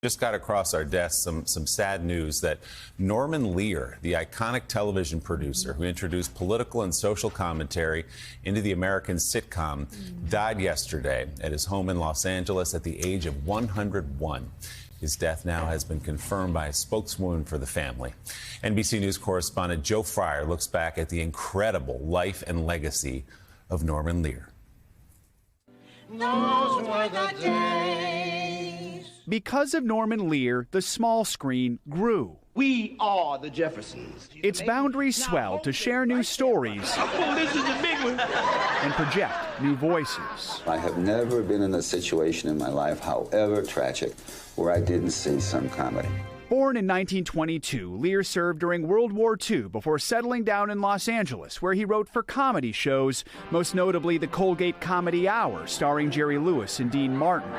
Just got across our desk some sad news that Norman Lear, the iconic television producer who introduced political and social commentary into the American sitcom, died yesterday at his home in Los Angeles at the age of 101. His death now has been confirmed by a spokeswoman for the family. NBC News correspondent Joe Fryer looks back at the incredible life and legacy of Norman Lear. Those were the days. Because of Norman Lear, the small screen grew. We are the Jeffersons. Its boundaries swelled to share new stories Oh, this is a big one. and project new voices. I have never been in a situation in my life, however tragic, where I didn't see some comedy. Born in 1922, Lear served during World War II before settling down in Los Angeles, where he wrote for comedy shows, most notably the Colgate Comedy Hour, starring Jerry Lewis and Dean Martin.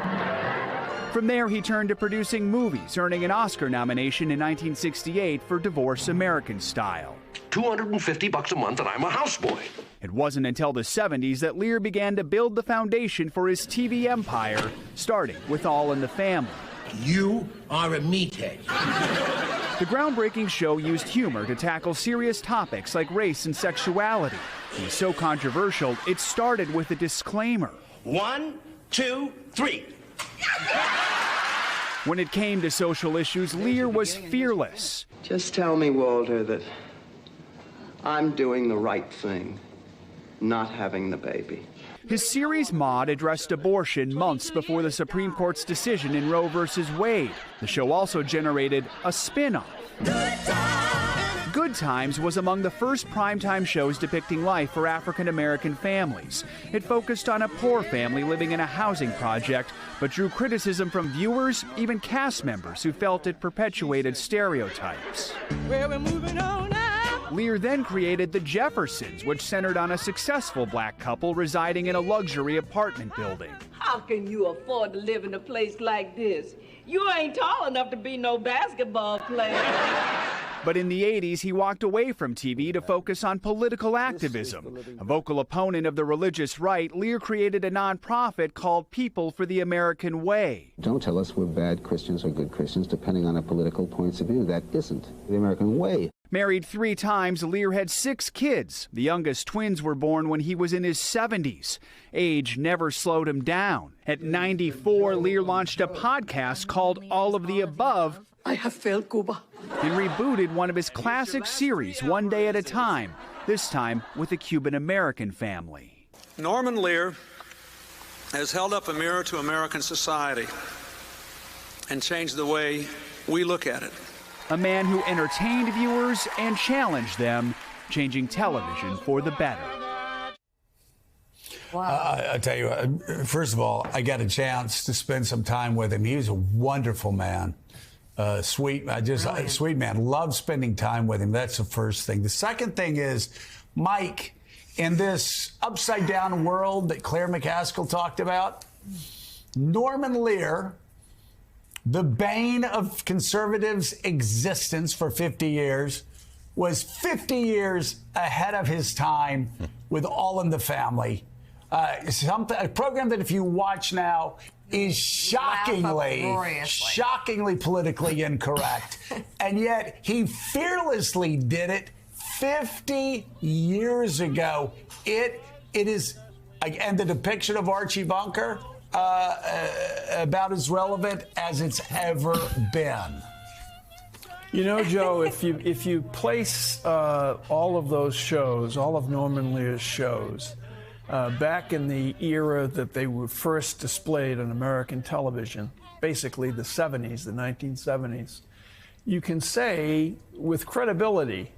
From there, he turned to producing movies, earning an Oscar nomination in 1968 for Divorce American Style. $250 a month and I'm a houseboy. It wasn't until the 70s that Lear began to build the foundation for his TV empire, starting with All in the Family. You are a meathead. The groundbreaking show used humor to tackle serious topics like race and sexuality. It was so controversial, it started with a disclaimer. 1, 2, 3. When it came to social issues, Lear was fearless. Just tell me, Walter, that I'm doing the right thing, not having the baby. His series Maude addressed abortion months before the Supreme Court's decision in Roe v. Wade. The show also generated a spin-off. Good Times was among the first primetime shows depicting life for African-American families. It focused on a poor family living in a housing project, but drew criticism from viewers, even cast members who felt it perpetuated stereotypes. Well, we're moving on now. Lear then created The Jeffersons, which centered on a successful black couple residing in a luxury apartment building. How can you afford to live in a place like this? You ain't tall enough to be no basketball player. But in the 80s, he walked away from TV to focus on political activism. A vocal opponent of the religious right, Lear created a nonprofit called People for the American Way. Don't tell us we're bad Christians or good Christians, depending on our political points of view. That isn't the American way. Married 3 times, Lear had 6 kids. The youngest twins were born when he was in his 70s. Age never slowed him down. At 94, Lear launched a podcast called All of the Above. I have failed Cuba. And rebooted one of his classic series, One Day at a Time, this time with a Cuban-American family. Norman Lear has held up a mirror to American society and changed the way we look at it. A man who entertained viewers and challenged them, changing television for the better. Wow. I tell you, first of all, I got a chance to spend some time with him. He was a wonderful man. Sweet man. Love spending time with him. That's the first thing. The second thing is, Mike, in this upside down world that Claire McCaskill talked about, Norman Lear, the bane of conservatives' existence for 50 years, was 50 years ahead of his time with All in the Family. A program that if you watch now is shockingly politically incorrect. And yet he fearlessly did it 50 years ago. It is, and the depiction of Archie Bunker, about as relevant as it's ever been. You know, Joe, if you place all of those shows, all of Norman Lear's shows, back in the era that they were first displayed on American television, basically the 70s, the 1970s, you can say with credibility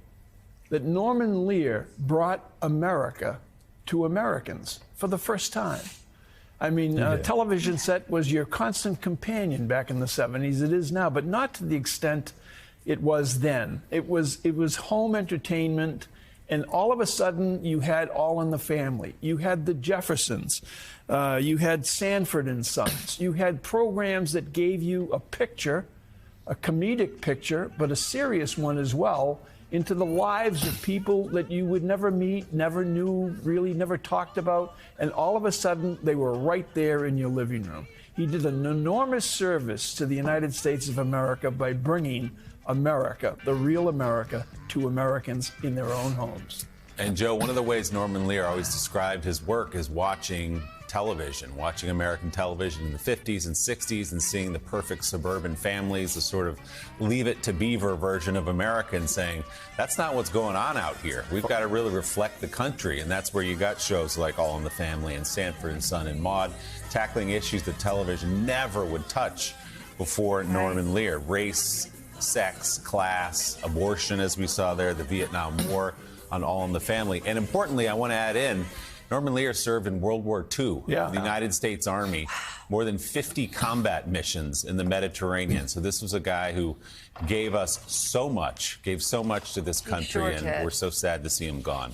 that Norman Lear brought America to Americans for the first time. I mean, television set was your constant companion back in the 70s. It is now, but not to the extent it was then. It was home entertainment, and all of a sudden you had All in the Family. You had the Jeffersons. You had Sanford and Sons. You had programs that gave you a picture, a comedic picture, but a serious one as well, into the lives of people that you would never meet, never knew, really never talked about, and all of a sudden they were right there in your living room. He did an enormous service to the United States of America by bringing America, the real America, to Americans in their own homes. And Joe, one of the ways Norman Lear always described his work is watching television, watching American television in the 50s and 60s and seeing the perfect suburban families, the sort of Leave It to Beaver version of America, and saying, that's not what's going on out here. We've got to really reflect the country. And that's where you got shows like All in the Family and Sanford and Son and Maude, tackling issues that television never would touch before Norman Lear. Race, sex, class, abortion, as we saw there, the Vietnam War on All in the Family. And importantly, I want to add in, Norman Lear served in World War II, the United States Army, more than 50 combat missions in the Mediterranean. So this was a guy who gave us so much, gave so much to this country, and we're so sad to see him gone.